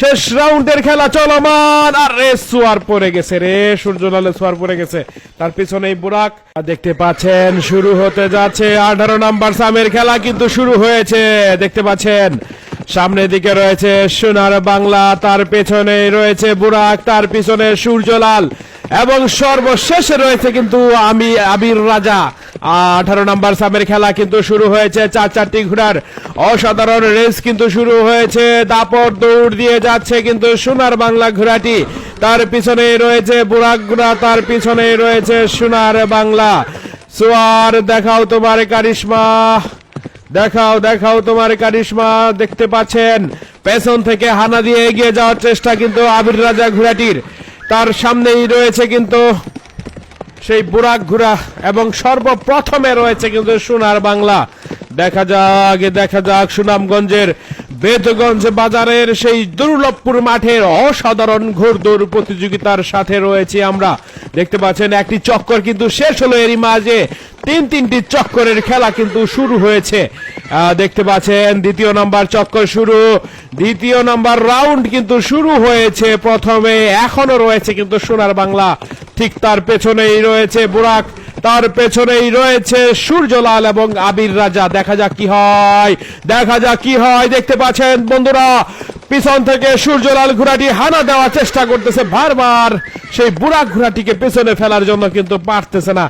শেষ রাউন্ডের খেলা চলমান, আর রেস সোয়ার পড়ে গেছে রে, সূর্যলালে সোয়ার পড়ে গেছে, তার পিছনেই বুরাক। দেখতে পাচ্ছেন শুরু হতে যাচ্ছে 18 নাম্বার সামের খেলা কিন্তু শুরু হয়েছে। দেখতে পাচ্ছেন সামনের দিকে রয়েছে সোনার বাংলা, তার পেছনে রয়েছে বুরাক, তার পিছনে সূর্যলাল এবং সর্বশেষে রয়েছে কিন্তু আবির রাজা। 18 নাম্বার সামের খেলা কিন্তু শুরু হয়েছে। চারটি ঘোড়ার অসাধারণ রেস কিন্তু শুরু হয়েছে। দাপট দৌড় দিয়ে যাচ্ছে কিন্তু সোনার বাংলা ঘোড়াটি, তার পিছনে রয়েছে বুরাক ঘোড়া, তার পিছনে রয়েছে সোনার বাংলা। সোয়ার দেখাও তোমার কারিশমা, দেখাও তোমার কারিশমা। দেখতে পাচ্ছেন পেছন থেকে হানা দিয়ে এগিয়ে যাওয়ার চেষ্টা কিন্তু আবির রাজা ঘোড়াটির, তার সামনেই রয়েছে কিন্তু সেই বুরাক ঘোড়া এবং সর্বপ্রথমে রয়েছে কিন্তু সোনার বাংলা। দেখা যাক সুনামগঞ্জের বেদগঞ্জ বাজারের সেই দুর্লভপুর মাঠের অসাধারণ ঘোড়দৌড় প্রতিযোগিতার সাথে রয়েছে আমরা। দেখতে পাচ্ছেন একটি চক্কর কিন্তু শেষ হলো, এরই মাঝে তিনটি চক্করের খেলা কিন্তু শুরু হয়েছে। দেখতে পাচ্ছেন দ্বিতীয় নাম্বার চক্কর শুরু, দ্বিতীয় নাম্বার রাউন্ড কিন্তু শুরু হয়েছে। প্রথমে এখনো রয়েছে কিন্তু সোনার বাংলা, ঠিক তার পেছনেই রয়েছে বুরাক, তার পেছনেই রয়েছে সূর্যলাল এবং আবির রাজা। দেখা যাক কি হয়। দেখতে পাচ্ছেন বন্ধুরা পিছন থেকে সূর্যলাল ঘোড়াটি হানা দেওয়ার চেষ্টা করতেছে, বারবার সেই বুরাক ঘোড়াটিকে পেছনে ফেলার জন্য কিন্তু পারতেছে না।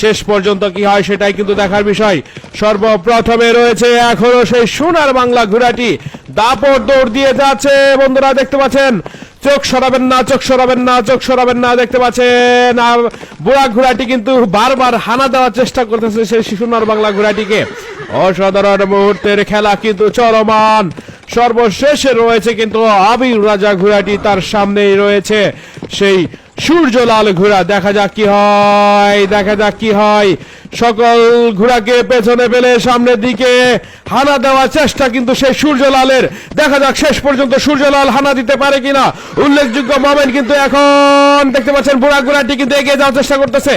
শেষ পর্যন্ত কি হয় সেটাই কিন্তু দেখার বিষয়। সর্বপ্রথমে রয়েছে এখনো সেই সোনার বাংলা ঘোড়াটি, দাপট দৌড় দিয়ে যাচ্ছে বন্ধুরা। দেখতে পাচ্ছেন চোখ সরাবেন না। দেখতে পাচ্ছেন বুরাক ঘোড়াটি কিন্তু বারবার হানা দেওয়ার চেষ্টা করতেছে সেই সোনার বাংলা ঘোড়াটিকে। অসাধারণ মুহূর্তের খেলা কিন্তু চলমান। সর্বশেষে রয়েছে কিন্তু আবির রাজা ঘোড়াটি, তার সামনেই রয়েছে সেই সূর্যলাল ঘোড়া। দেখা যাক কি হয়। সকল ঘোড়াকে পেছনে ফেলে সামনের দিকে হানা দেওয়ার চেষ্টা কিন্তু সেই সূর্যলালের। দেখা যাক শেষ পর্যন্ত সূর্যলাল হানা দিতে পারে কিনা। উল্লেখযোগ্য মোমেন্ট কিন্তু এখন দেখতে পাচ্ছেন বুরাক ঘোড়াটি কিন্তু এগিয়ে যাওয়ার চেষ্টা করতেছে।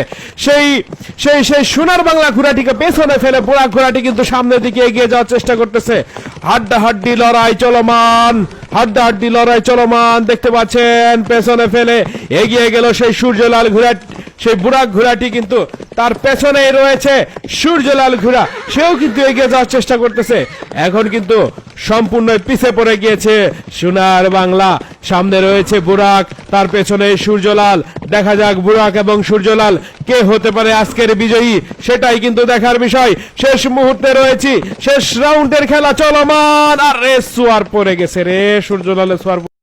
সেই সোনার বাংলা ঘোড়াটিকে পেছনে ফেলে বুরাক ঘোড়াটি কিন্তু সামনের দিকে এগিয়ে যাওয়ার চেষ্টা করতেছে। হাড্ডাহাড্ডি লড়াই চলমান। দেখতে পাচ্ছেন পেছনে ফেলে এগিয়ে গেল সেই সূর্যলাল ঘোড়া, সেই বুরাক ঘোড়াটি কিন্তু তার পেছনেই রয়েছে সূর্যলাল ঘোড়া, সেও কিন্তু এগিয়ে যাওয়ার চেষ্টা করতেছে। এখন কিন্তু সম্পূর্ণ পিছে পড়ে গিয়েছে সোনার বাংলা। সামনে রয়েছে বুরাক, তার পেছনে সূর্যলাল। দেখা যাক বুরাক এবং সূর্যলাল কে হতে পারে আজকের বিজয়ী, সেটাই কিন্তু দেখার বিষয়। শেষ মুহূর্তে রয়েছি, শেষ রাউন্ডের খেলা চলমান, আর রেস সোয়ার পড়ে গেছে রে, সূর্যলালের সোয়ার।